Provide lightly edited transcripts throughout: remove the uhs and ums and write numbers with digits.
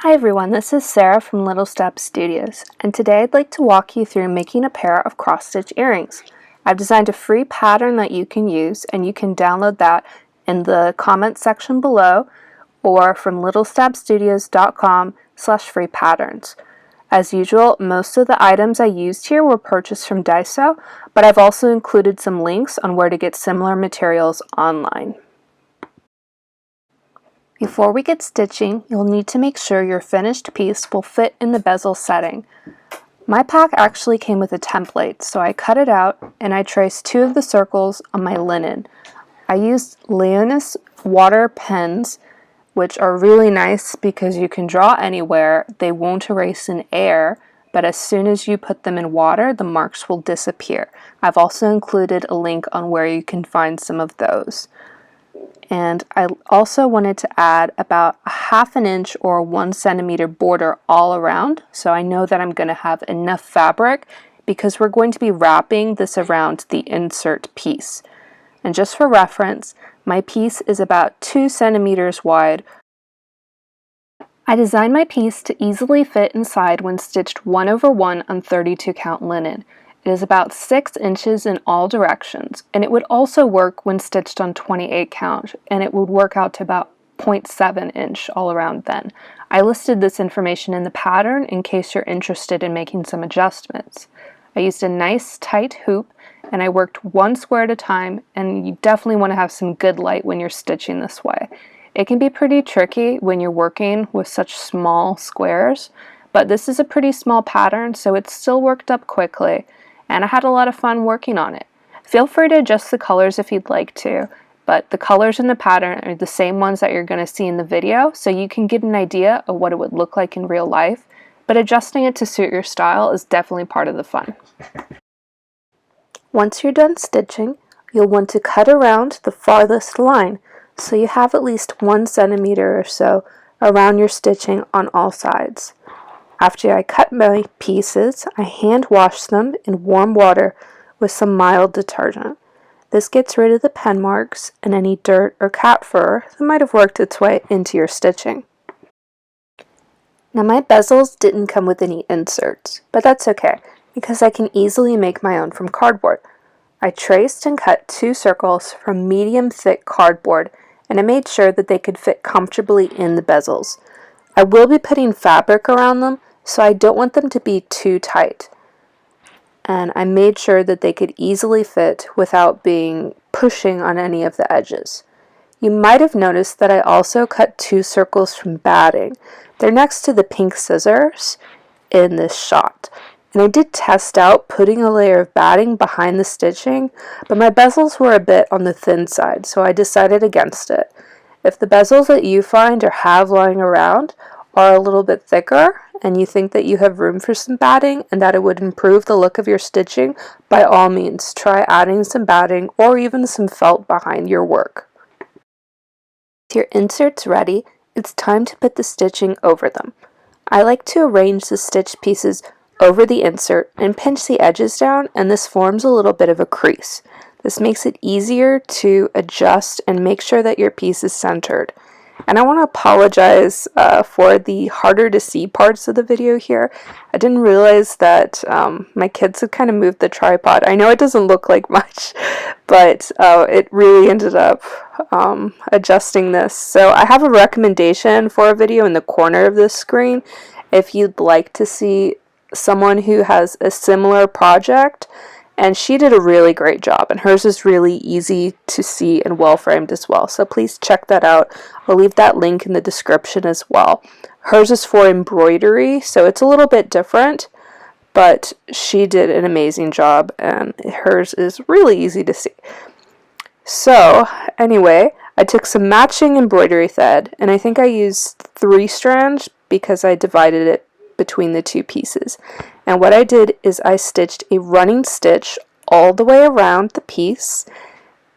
Hi everyone, this is Sarah from Little Steps Studios, and today I'd like to walk you through making a pair of cross-stitch earrings. I've designed a free pattern that you can use, and you can download that in the comments section below or from littlestepstudios.com/free patterns. As usual, most of the items I used here were purchased from Daiso, but I've also included some links on where to get similar materials online. Before we get stitching, you'll need to make sure your finished piece will fit in the bezel setting. My pack actually came with a template, so I cut it out and I traced 2 of the circles on my linen. I used Leonis water pens, which are really nice because you can draw anywhere. They won't erase in air, but as soon as you put them in water, the marks will disappear. I've also included a link on where you can find some of those. And I also wanted to add about a 1/2 inch or 1 centimeter border all around, so I know that I'm going to have enough fabric because we're going to be wrapping this around the insert piece. And just for reference, my piece is about 2 centimeters wide. I designed my piece to easily fit inside when stitched 1/1 on 32 count linen. It is about 6 inches in all directions, and it would also work when stitched on 28 count, and it would work out to about 0.7 inch all around then. I listed this information in the pattern in case you're interested in making some adjustments. I used a nice tight hoop, and I worked 1 square at a time, and you definitely want to have some good light when you're stitching this way. It can be pretty tricky when you're working with such small squares, but this is a pretty small pattern, so it still worked up quickly. And I had a lot of fun working on it. Feel free to adjust the colors if you'd like to, but the colors in the pattern are the same ones that you're going to see in the video, so you can get an idea of what it would look like in real life, but adjusting it to suit your style is definitely part of the fun. Once you're done stitching, you'll want to cut around the farthest line, so you have at least 1 centimeter or so around your stitching on all sides. After I cut my pieces, I hand wash them in warm water with some mild detergent. This gets rid of the pen marks and any dirt or cat fur that might have worked its way into your stitching. Now my bezels didn't come with any inserts, but that's okay because I can easily make my own from cardboard. I traced and cut 2 circles from medium thick cardboard, and I made sure that they could fit comfortably in the bezels. I will be putting fabric around them, so I don't want them to be too tight. And I made sure that they could easily fit without being pushing on any of the edges. You might have noticed that I also cut 2 circles from batting. They're next to the pink scissors in this shot. And I did test out putting a layer of batting behind the stitching, but my bezels were a bit on the thin side, so I decided against it. If the bezels that you find or have lying around are a little bit thicker, and you think that you have room for some batting and that it would improve the look of your stitching, by all means try adding some batting or even some felt behind your work. With your inserts ready, it's time to put the stitching over them. I like to arrange the stitch pieces over the insert and pinch the edges down, and this forms a little bit of a crease. This makes it easier to adjust and make sure that your piece is centered. And I want to apologize for the harder to see parts of the video here. I didn't realize that my kids had kind of moved the tripod. I know it doesn't look like much, but it really ended up adjusting this. So I have a recommendation for a video in the corner of this screen if you'd like to see someone who has a similar project. And she did a really great job, and hers is really easy to see and well framed as well. So please check that out. I'll leave that link in the description as well. Hers is for embroidery, so it's a little bit different, but she did an amazing job, and hers is really easy to see. So anyway, I took some matching embroidery thread, and I think I used 3 strands because I divided it between the 2 pieces. And what I did is I stitched a running stitch all the way around the piece,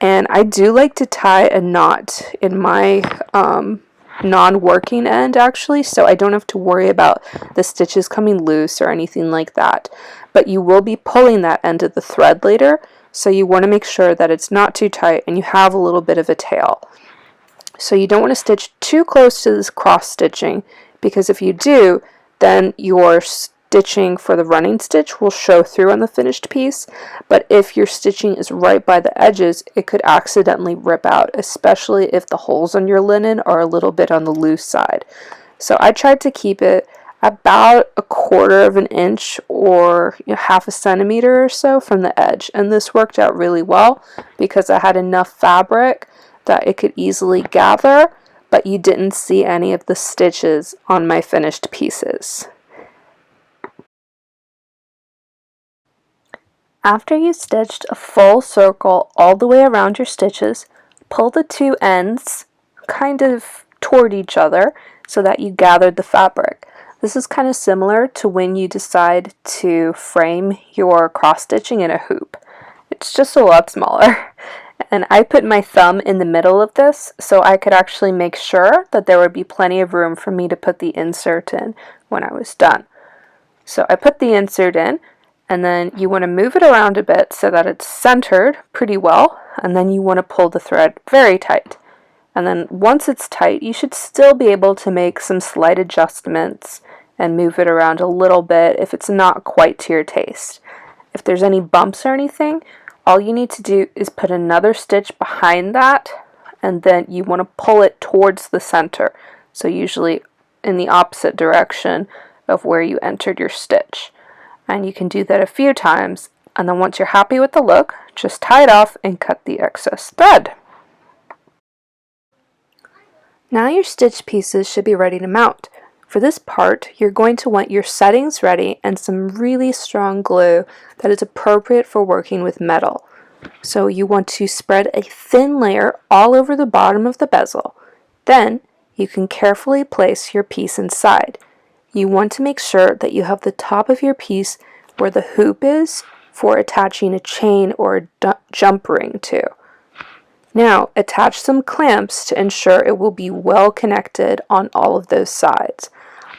and I do like to tie a knot in my non-working end actually, so I don't have to worry about the stitches coming loose or anything like that. But you will be pulling that end of the thread later, so you want to make sure that it's not too tight and you have a little bit of a tail. So you don't want to stitch too close to this cross stitching because if you do, then your stitching for the running stitch will show through on the finished piece, but if your stitching is right by the edges, it could accidentally rip out, especially if the holes on your linen are a little bit on the loose side. So I tried to keep it about 1/4 of an inch or half a centimeter or so from the edge, and this worked out really well because I had enough fabric that it could easily gather, but you didn't see any of the stitches on my finished pieces. After you stitched a full circle all the way around your stitches, pull the two ends kind of toward each other so that you gathered the fabric. This is kind of similar to when you decide to frame your cross stitching in a hoop. It's just a lot smaller. And I put my thumb in the middle of this so I could actually make sure that there would be plenty of room for me to put the insert in when I was done. So I put the insert in, and then you want to move it around a bit so that it's centered pretty well, and then you want to pull the thread very tight. And then once it's tight, you should still be able to make some slight adjustments and move it around a little bit if it's not quite to your taste. If there's any bumps or anything, all you need to do is put another stitch behind that, and then you want to pull it towards the center, so usually in the opposite direction of where you entered your stitch. And you can do that a few times, and then once you're happy with the look, just tie it off and cut the excess thread. Now your stitch pieces should be ready to mount. For this part, you're going to want your settings ready and some really strong glue that is appropriate for working with metal. So you want to spread a thin layer all over the bottom of the bezel. Then you can carefully place your piece inside. You want to make sure that you have the top of your piece where the hoop is for attaching a chain or a jump ring to. Now attach some clamps to ensure it will be well connected on all of those sides.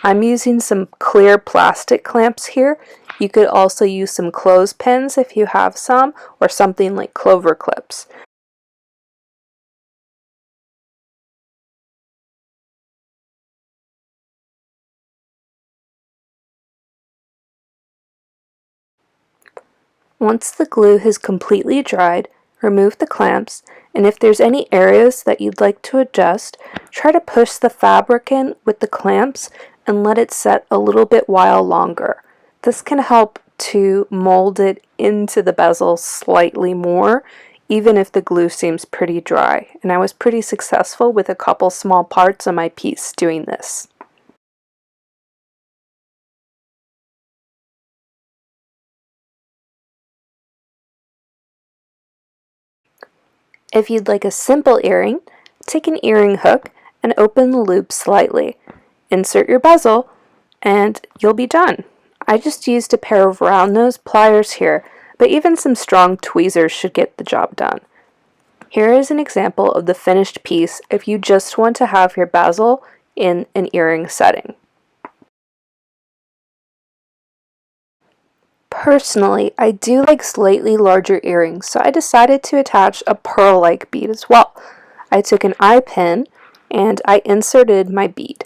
I'm using some clear plastic clamps here. You could also use some clothespins if you have some, or something like clover clips. Once the glue has completely dried, remove the clamps, and if there's any areas that you'd like to adjust, try to push the fabric in with the clamps and let it set a little bit while longer. This can help to mold it into the bezel slightly more, even if the glue seems pretty dry. And I was pretty successful with a couple small parts on my piece doing this. If you'd like a simple earring, take an earring hook and open the loop slightly. Insert your bezel, and you'll be done. I just used a pair of round nose pliers here, but even some strong tweezers should get the job done. Here is an example of the finished piece if you just want to have your bezel in an earring setting. Personally, I do like slightly larger earrings, so I decided to attach a pearl-like bead as well. I took an eye pin and I inserted my bead.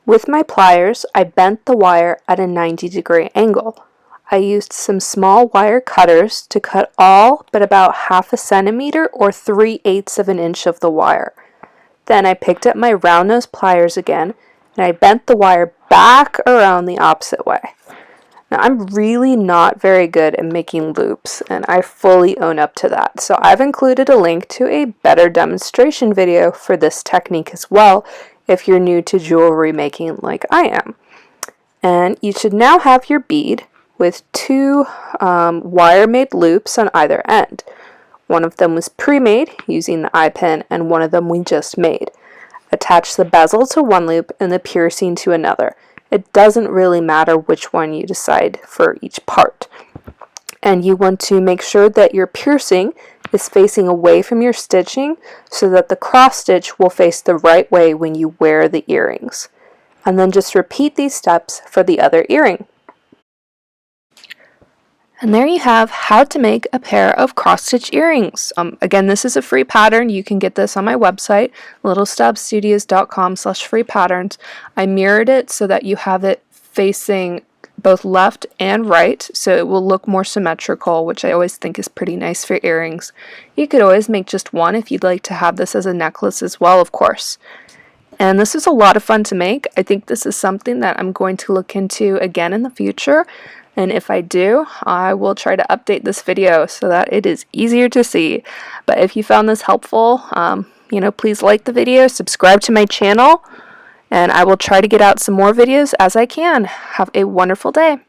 With my pliers, I bent the wire at a 90-degree angle. I used some small wire cutters to cut all but about half a centimeter or 3/8 of an inch of the wire. Then I picked up my round nose pliers again and I bent the wire back around the opposite way. Now, I'm really not very good at making loops, and I fully own up to that. So I've included a link to a better demonstration video for this technique as well, if you're new to jewelry making like I am. And you should now have your bead with two wire-made loops on either end. One of them was pre-made using the eye pin, and one of them we just made. Attach the bezel to one loop and the piercing to another. It doesn't really matter which one you decide for each part. And you want to make sure that your piercing is facing away from your stitching so that the cross stitch will face the right way when you wear the earrings. And then just repeat these steps for the other earring. And there you have how to make a pair of cross-stitch earrings. Again, this is a free pattern. You can get this on my website, littlestabstudios.com/free patterns. I mirrored it so that you have it facing both left and right, so it will look more symmetrical, which I always think is pretty nice for earrings. You could always make just one if you'd like to have this as a necklace as well, of course. And this is a lot of fun to make. I think this is something that I'm going to look into again in the future. And if I do, I will try to update this video so that it is easier to see. But if you found this helpful, please like the video, subscribe to my channel, and I will try to get out some more videos as I can. Have a wonderful day.